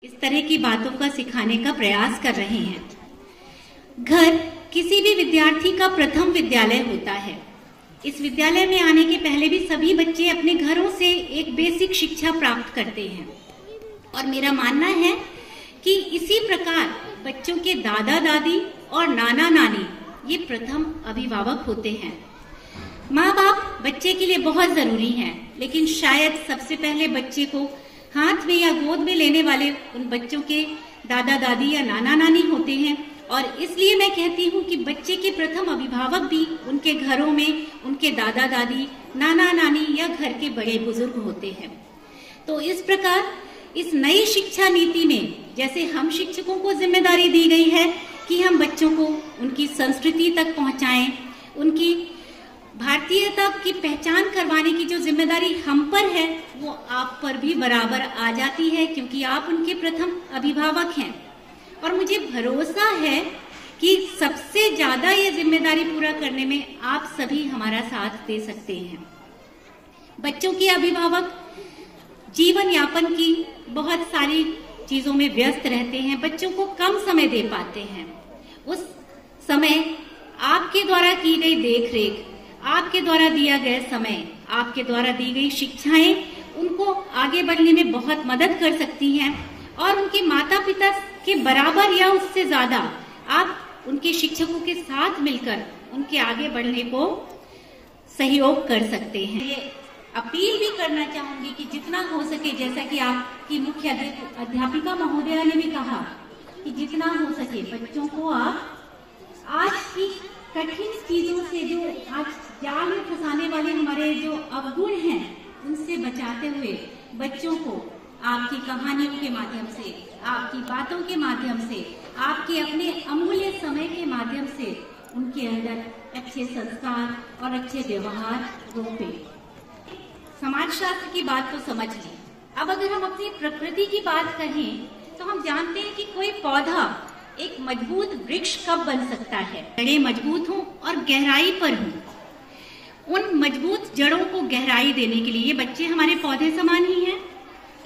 इस तरह की बातों का सिखाने का प्रयास कर रहे हैं। घर किसी भी विद्यार्थी का प्रथम विद्यालय होता है। इस विद्यालय में आने के पहले भी सभी बच्चे अपने घरों से एक बेसिक शिक्षा प्राप्त करते हैं और मेरा मानना है कि इसी प्रकार बच्चों के दादा दादी और नाना नानी ये प्रथम अभिभावक होते हैं। माँ बाप बच्चे के लिए बहुत जरूरी हैं, लेकिन शायद सबसे पहले बच्चे को हाथ में या गोद में लेने वाले उन बच्चों के दादा दादी या नाना नानी होते हैं और इसलिए मैं कहती हूँ कि बच्चे के प्रथम अभिभावक भी उनके घरों में उनके दादा दादी, नाना नानी या घर के बड़े बुजुर्ग होते हैं। तो इस प्रकार इस नई शिक्षा नीति में जैसे हम शिक्षकों को जिम्मेदारी दी गई है कि हम बच्चों को उनकी संस्कृति तक पहुंचाएं, उनकी भारतीयता की पहचान करवाने की जो जिम्मेदारी हम पर है वो आप पर भी बराबर आ जाती है, क्योंकि आप उनके प्रथम अभिभावक हैं। और मुझे भरोसा है कि सबसे ज्यादा ये जिम्मेदारी पूरा करने में आप सभी हमारा साथ दे सकते हैं। बच्चों के अभिभावक जीवन यापन की बहुत सारी चीजों में व्यस्त रहते हैं, बच्चों को कम समय दे पाते हैं। उस समय आपके द्वारा की गई देखरेख, आपके द्वारा दिया गया समय, आपके द्वारा दी गई शिक्षाएं उनको आगे बढ़ने में बहुत मदद कर सकती हैं और उनके माता पिता के बराबर या उससे ज्यादा आप उनके शिक्षकों के साथ मिलकर उनके आगे बढ़ने को सहयोग कर सकते हैं। ये अपील भी करना चाहूंगी कि जितना हो सके, जैसा कि आपकी मुख्य अध्यापिका महोदया ने भी कहा कि जितना हो सके बच्चों को आप आज की कठिन चीजों से, जो आज जाल में फंसाने वाले हमारे जो अवगुण हैं, उनसे बचाते हुए बच्चों को आपकी कहानियों के माध्यम से, आपकी बातों के माध्यम से, आपके अपने अमूल्य समय के माध्यम से उनके अंदर अच्छे संस्कार और अच्छे व्यवहार रोपे। समाजशास्त्र की बात तो समझ ली। अब अगर हम अपनी प्रकृति की बात कहें तो हम जानते हैं कि कोई पौधा एक मजबूत वृक्ष कब बन सकता है? जड़ें मजबूत हों और गहराई पर हों। उन मजबूत जड़ों को गहराई देने के लिए बच्चे हमारे पौधे समान ही हैं।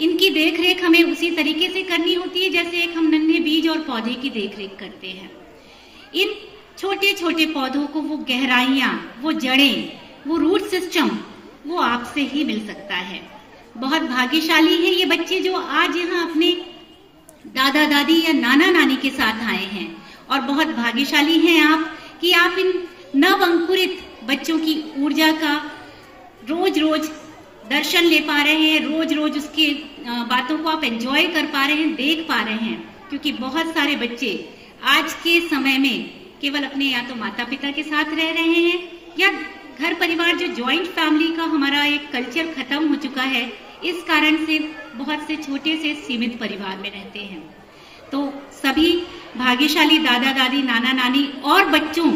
इनकी देखरेख हमें उसी तरीके से करनी होती है जैसे एक हम नन्हे बीज और पौधे की देखरेख करते हैं। इन छोटे छोटे पौधों को वो गहराइयां, वो जड़ें, वो रूट सिस्टम वो आपसे ही मिल सकता है। बहुत भाग्यशाली है ये बच्चे जो आज यहाँ अपने दादा दादी या नाना नानी के साथ आए हैं, और बहुत भाग्यशाली हैं आप कि आप इन नव अंकुरित बच्चों की ऊर्जा का रोज रोज दर्शन ले पा रहे हैं, रोज रोज उसके बातों को आप एंजॉय कर पा रहे हैं, देख पा रहे हैं। क्योंकि बहुत सारे बच्चे आज के समय में केवल अपने या तो माता पिता के साथ रह रहे हैं या घर परिवार, जो ज्वाइंट फैमिली का हमारा एक कल्चर खत्म हो चुका है, इस कारण से बहुत से छोटे से सीमित परिवार में रहते हैं। तो सभी भाग्यशाली दादा दादी, नाना नानी और बच्चों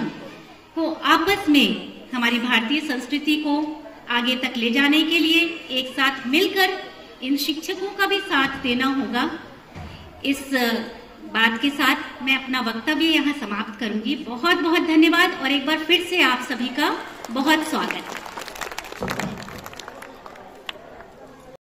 को आपस में हमारी भारतीय संस्कृति को आगे तक ले जाने के लिए एक साथ मिलकर इन शिक्षकों का भी साथ देना होगा। इस बात के साथ मैं अपना वक्तव्य यहाँ समाप्त करूंगी। बहुत बहुत धन्यवाद और एक बार फिर से आप सभी का बहुत स्वागत है।